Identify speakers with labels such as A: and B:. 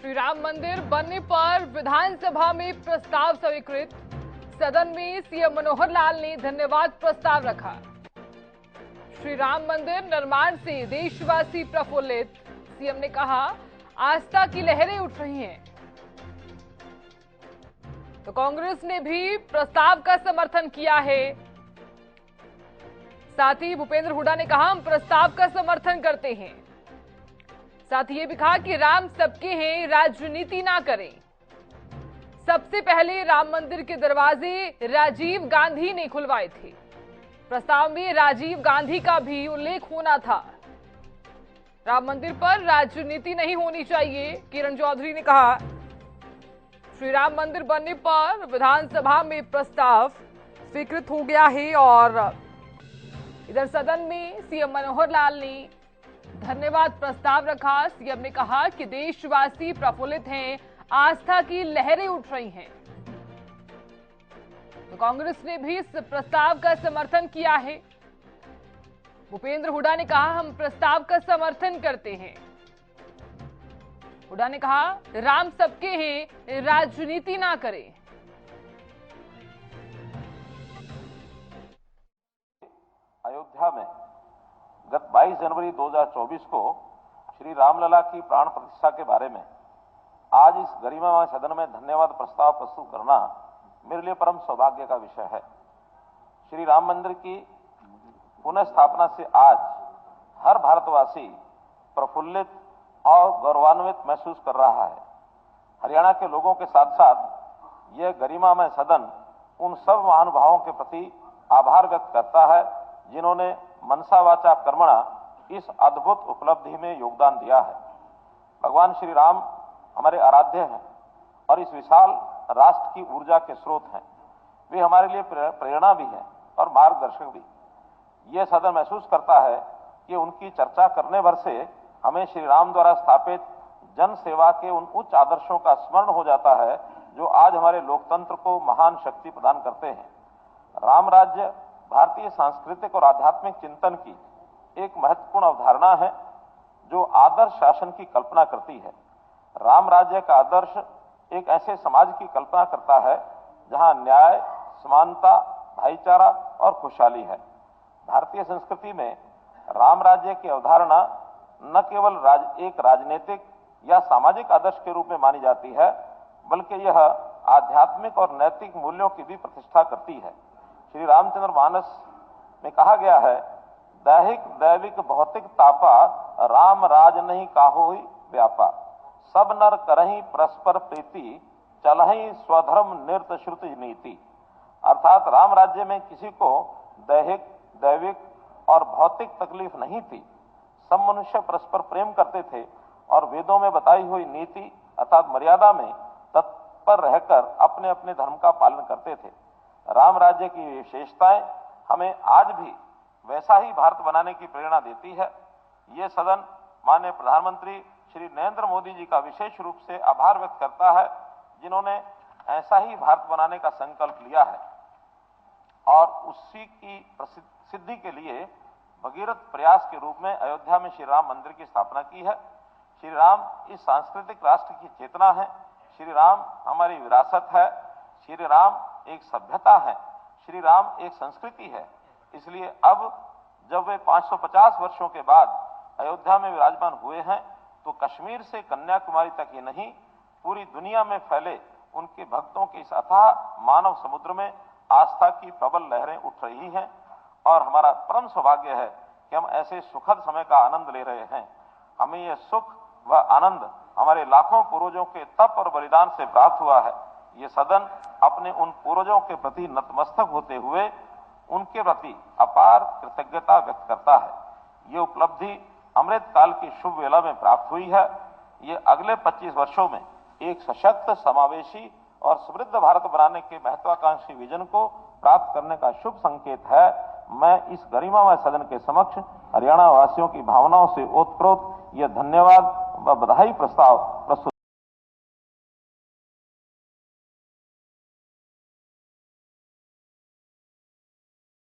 A: श्री राम मंदिर बनने पर विधानसभा में प्रस्ताव स्वीकृत। सदन में सीएम मनोहर लाल ने धन्यवाद प्रस्ताव रखा। श्री राम मंदिर निर्माण से देशवासी प्रफुल्लित। सीएम ने कहा, आस्था की लहरें उठ रही हैं। तो कांग्रेस ने भी प्रस्ताव का समर्थन किया है। साथ ही भूपेंद्र हुड्डा ने कहा, हम प्रस्ताव का समर्थन करते हैं। साथ ही ये भी कहा कि राम सबके हैं, राजनीति ना करें। सबसे पहले राम मंदिर के दरवाजे राजीव गांधी ने खुलवाए थे। प्रस्ताव में राजीव गांधी का भी उल्लेख होना था। राम मंदिर पर राजनीति नहीं होनी चाहिए, किरण चौधरी ने कहा। श्री राम मंदिर बनने पर विधानसभा में प्रस्ताव स्वीकृत हो गया है और इधर सदन में सीएम मनोहर लाल ने धन्यवाद प्रस्ताव रखा। सीएम ने कहा कि देशवासी प्रफुल्लित हैं, आस्था की लहरें उठ रही हैं। तो कांग्रेस ने भी इस प्रस्ताव का समर्थन किया है। भूपेंद्र हुड्डा ने कहा, हम प्रस्ताव का समर्थन करते हैं। हुड्डा ने कहा, राम सबके हैं, राजनीति ना करें।
B: अयोध्या में गत 22 जनवरी 2024 को श्री रामलला की प्राण प्रतिष्ठा के बारे में आज इस गरिमामय सदन में धन्यवाद प्रस्ताव प्रस्तुत करना मेरे लिए परम सौभाग्य का विषय है। श्री राम मंदिर की पुनः स्थापना से आज हर भारतवासी प्रफुल्लित और गौरवान्वित महसूस कर रहा है। हरियाणा के लोगों के साथ साथ यह गरिमामय सदन उन सब महानुभावों के प्रति आभार व्यक्त करता है जिन्होंने मनसा वाचा कर्मणा इस अद्भुत उपलब्धि में योगदान दिया है। भगवान श्री राम हमारे आराध्य हैं और इस विशाल राष्ट्र की ऊर्जा के स्रोत हैं। वे हमारे लिए प्रेरणा भी हैं और मार्गदर्शक भी। यह सदन महसूस करता है कि उनकी चर्चा करने भर से हमें श्री राम द्वारा स्थापित जन सेवा के उन उच्च आदर्शों का स्मरण हो जाता है जो आज हमारे लोकतंत्र को महान शक्ति प्रदान करते हैं। राम राज्य भारतीय सांस्कृतिक और आध्यात्मिक चिंतन की एक महत्वपूर्ण अवधारणा है जो आदर्श शासन की कल्पना करती है। राम राज्य का आदर्श एक ऐसे समाज की कल्पना करता है जहां न्याय, समानता, भाईचारा और खुशहाली है। भारतीय संस्कृति में राम राज्य की अवधारणा न केवल एक राजनीतिक या सामाजिक आदर्श के रूप में मानी जाती है, बल्कि यह आध्यात्मिक और नैतिक मूल्यों की भी प्रतिष्ठा करती है। श्री रामचंद्र मानस में कहा गया है, दैहिक दैविक भौतिक तापा, राम राज नहीं काहोई व्यापा। सब नर करही परस्पर प्रीति, चलहि स्वधर्म निर्त श्रुति नीति। अर्थात राम राज्य में किसी को दैहिक दैविक और भौतिक तकलीफ नहीं थी। सब मनुष्य परस्पर प्रेम करते थे और वेदों में बताई हुई नीति अर्थात मर्यादा में तत्पर रहकर अपने अपने धर्म का पालन करते थे। राम राज्य की विशेषताएं हमें आज भी वैसा ही भारत बनाने की प्रेरणा देती है। ये सदन माननीय प्रधानमंत्री श्री नरेंद्र मोदी जी का विशेष रूप से आभार व्यक्त करता है जिन्होंने ऐसा ही भारत बनाने का संकल्प लिया है और उसी की सिद्धि के लिए भगीरथ प्रयास के रूप में अयोध्या में श्री राम मंदिर की स्थापना की है। श्री राम इस सांस्कृतिक राष्ट्र की चेतना है। श्री राम हमारी विरासत है। श्री राम एक सभ्यता है। श्री राम एक संस्कृति है। इसलिए अब जब वे 550 वर्षों के बाद अयोध्या में विराजमान हुए हैं तो कश्मीर से कन्याकुमारी तक ही नहीं, पूरी दुनिया में फैले उनके भक्तों के इस अथाह मानव समुद्र में आस्था की प्रबल लहरें उठ रही हैं और हमारा परम सौभाग्य है कि हम ऐसे सुखद समय का आनंद ले रहे हैं। हमें यह सुख व आनंद हमारे लाखों पूर्वजों के तप और बलिदान से प्राप्त हुआ है। ये सदन अपने उन पूर्वजों के प्रति नतमस्तक होते हुए उनके प्रति अपार कृतज्ञता व्यक्त करता है। ये उपलब्धि अमृत काल की शुभ वेला में प्राप्त हुई है। ये अगले 25 वर्षों में एक सशक्त, समावेशी और समृद्ध भारत बनाने के महत्वाकांक्षी विजन को प्राप्त करने का शुभ संकेत है। मैं इस गरिमामय सदन के समक्ष हरियाणा वासियों की भावनाओं से ओतप्रोत यह धन्यवाद व बधाई प्रस्ताव प्रस्तुत